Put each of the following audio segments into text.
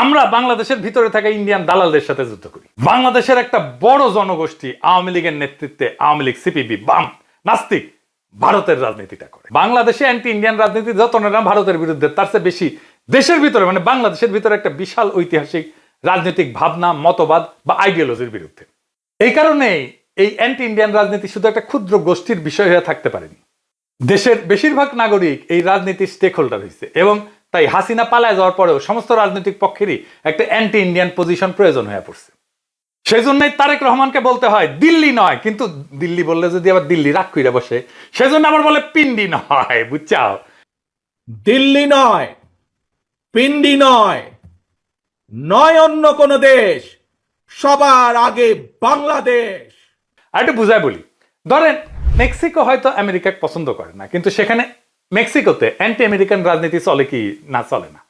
আমরা বাংলাদেশের ভিতরে থাকা ইন্ডিয়ান দালালদের সাথে যুদ্ধ করি। বাংলাদেশের একটা বড় জনগোষ্ঠী আওয়ামী লীগের নেতৃত্বে আওয়ামী লীগ, সিপিবি, বাম, নাস্তিক ভারতের রাজনীতিটা করে। বাংলাদেশে অ্যান্টি ইন্ডিয়ান রাজনীতি যত না ভারতের বিরুদ্ধে, তার চেয়ে বেশি দেশের ভিতরে মানে বাংলাদেশের ভিতরে একটা বিশাল ঐতিহাসিক রাজনৈতিক ভাবনা, মতবাদ বা আইডিওলজির বিরুদ্ধে। এই কারণেই এই অ্যান্টি ইন্ডিয়ান রাজনীতি শুধু একটা ক্ষুদ্র গোষ্ঠীর বিষয় হয়ে থাকতে পারেনি। দেশের বেশিরভাগ নাগরিক এই রাজনীতির স্টেক হোল্ডার হয়েছে এবং তাই হাসিনা পালায় যাওয়ার পরেও সমস্ত রাজনৈতিক পক্ষেরই একটা অ্যান্টি ইন্ডিয়ান পজিশন প্রয়োজন হয়ে পড়ছে। সেই জন্যই তারেক রহমানকে বলতে হয় দিল্লি নয়, কিন্তু দিল্লি বললে যদি আবার দিল্লি রাগ কইরা বসে, সেজন্য আবার বলে পিন্ডি নয়, বুঝছাও? দিল্লি নয়, পিন্ডি নয়, নয় অন্য কোন দেশ, সবার আগে বাংলাদেশ। আর একটু বুঝায় বলি, ধরেন মেক্সিকো হয়তো আমেরিকাকে পছন্দ করে না, কিন্তু সেখানে মেক্সিকোতে অ্যান্টি আমেরিকান রাজনীতি চলে কি না? চলে না।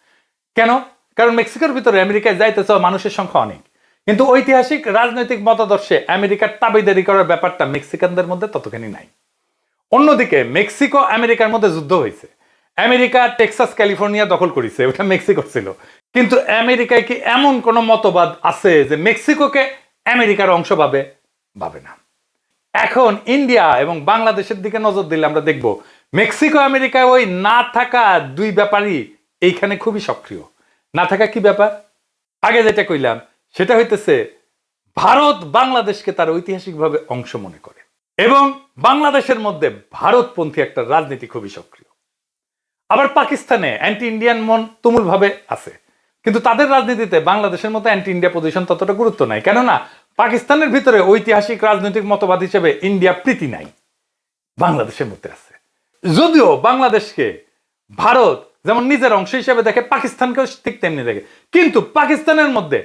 কেন? কারণ মেক্সিকোর ভিতরে আমেরিকায় যাইতে চাওয়া মানুষের সংখ্যা অনেক, কিন্তু ঐতিহাসিক রাজনৈতিক মতাদর্শে আমেরিকার তাবেদারি করার ব্যাপারটা মেক্সিকানদের মধ্যে ততখানি নাই। অন্যদিকে মেক্সিকো আমেরিকার মধ্যে যুদ্ধ হয়েছে, আমেরিকা টেক্সাস ক্যালিফোর্নিয়া দখল করেছে, ওটা মেক্সিকো ছিল। কিন্তু আমেরিকায় কি এমন কোন মতবাদ আছে যে মেক্সিকোকে আমেরিকার অংশ ভাবে না? এখন ইন্ডিয়া এবং বাংলাদেশের দিকে নজর দিলে আমরা দেখব মেক্সিকো আমেরিকায় ওই না থাকা দুই ব্যাপারই এইখানে খুবই সক্রিয়। না থাকা কি ব্যাপার? আগে যেটা কইলাম সেটা হইতেছে ভারত বাংলাদেশকে তার ঐতিহাসিকভাবে অংশ মনে করে এবং বাংলাদেশের মধ্যে ভারতপন্থী একটা রাজনীতি খুবই সক্রিয়। আবার পাকিস্তানে অ্যান্টি ইন্ডিয়ান মন তুমুল ভাবে আছে, কিন্তু তাদের রাজনীতিতে বাংলাদেশের মতো অ্যান্টি ইন্ডিয়া পজিশন ততটা গুরুত্ব নাই। কেননা পাকিস্তানের ভিতরে ঐতিহাসিক রাজনৈতিক মতবাদ হিসেবে ইন্ডিয়া প্রীতি নাই, বাংলাদেশের মধ্যে আছে। যদিও বাংলাদেশকে ভারত যেমন নিজের অংশ হিসেবে দেখে, পাকিস্তানকেও ঠিক তেমনি দেখে, কিন্তু পাকিস্তানের মধ্যে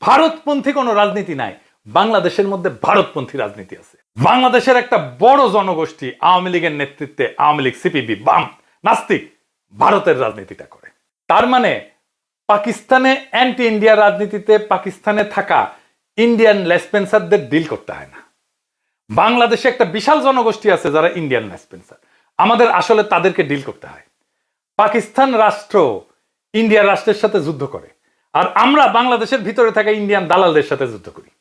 ভারতপন্থী কোনো রাজনীতি নাই, বাংলাদেশের মধ্যে ভারতপন্থী রাজনীতি আছে। বাংলাদেশের একটা বড় জনগোষ্ঠী আওয়ামী লীগের নেতৃত্বে আওয়ামী লীগ, সিপিবি, বাম, নাস্তিক ভারতের রাজনীতিটা করে। তার মানে পাকিস্তানে অ্যান্টি ইন্ডিয়া রাজনীতিতে পাকিস্তানে থাকা ইন্ডিয়ান লেসপেন্সারদের ডিল করতে হয় না। বাংলাদেশে একটা বিশাল জনগোষ্ঠী আছে যারা ইন্ডিয়ান লেসপেন্সার, আমাদের আসলে তাদেরকে ডিল করতে হয়। পাকিস্তান রাষ্ট্র ইন্ডিয়া রাষ্ট্রের সাথে যুদ্ধ করে, আর আমরা বাংলাদেশের ভিতরে থাকা ইন্ডিয়ান দালালদের সাথে যুদ্ধ করি।